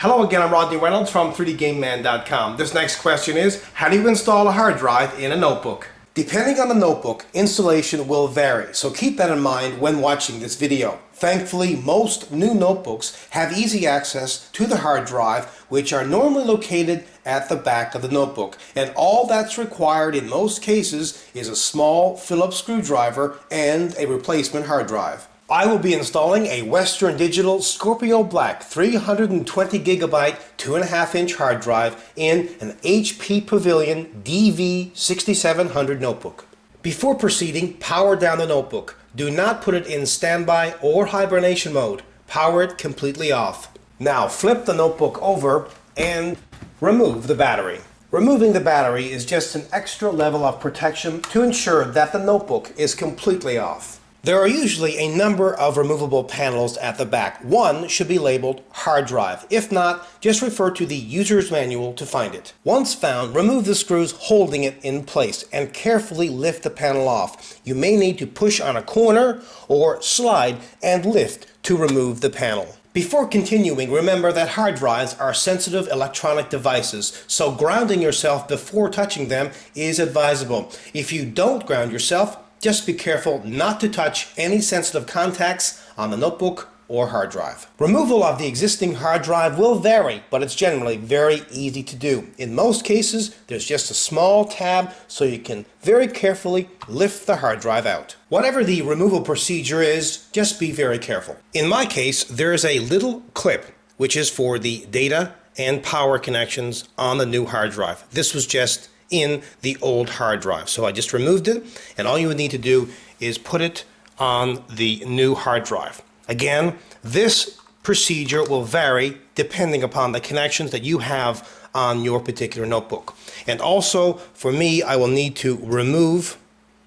Hello again, I'm Rodney Reynolds from 3dgameman.com. This next question is, how do you install a hard drive in a notebook? Depending on the notebook, installation will vary, so keep that in mind when watching this video. Thankfully, most new notebooks have easy access to the hard drive, which are normally located at the back of the notebook. And all that's required in most cases is a small Phillips screwdriver and a replacement hard drive. I will be installing a Western Digital Scorpio Black 320 gigabyte 2.5-inch hard drive in an HP Pavilion DV6700 notebook. Before proceeding, power down the notebook. Do not put it in standby or hibernation mode. Power it completely off. Now flip the notebook over and remove the battery. Removing the battery is just an extra level of protection to ensure that the notebook is completely off. There are usually a number of removable panels at the back. One should be labeled hard drive. If not, just refer to the user's manual to find it. Once found, remove the screws holding it in place and carefully lift the panel off. You may need to push on a corner or slide and lift to remove the panel. Before continuing, remember that hard drives are sensitive electronic devices, so grounding yourself before touching them is advisable. If you don't ground yourself, just be careful not to touch any sensitive contacts on the notebook or hard drive. Removal of the existing hard drive will vary, but it's generally very easy to do. In most cases, there's just a small tab so you can very carefully lift the hard drive out. Whatever the removal procedure is, just be very careful. In my case, there is a little clip which is for the data and power connections on the new hard drive. This was just in the old hard drive. So I just removed it, and all you would need to do is put it on the new hard drive. Again, this procedure will vary depending upon the connections that you have on your particular notebook. And also, for me, I will need to remove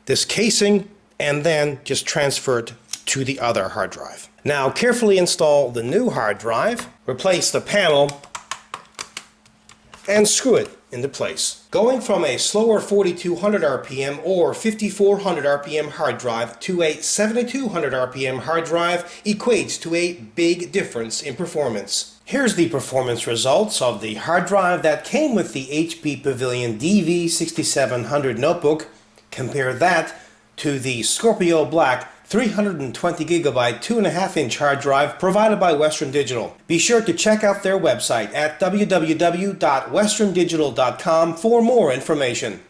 this casing and then just transfer it to the other hard drive. Now, carefully install the new hard drive, replace the panel, and screw it into place. Going from a slower 4200 RPM or 5400 RPM hard drive to a 7200 RPM hard drive equates to a big difference in performance. Here's the performance results of the hard drive that came with the HP Pavilion DV6700 notebook. Compare that to the Scorpio Black 320 gigabyte 2.5-inch hard drive provided by Western Digital. Be sure to check out their website at www.westerndigital.com for more information.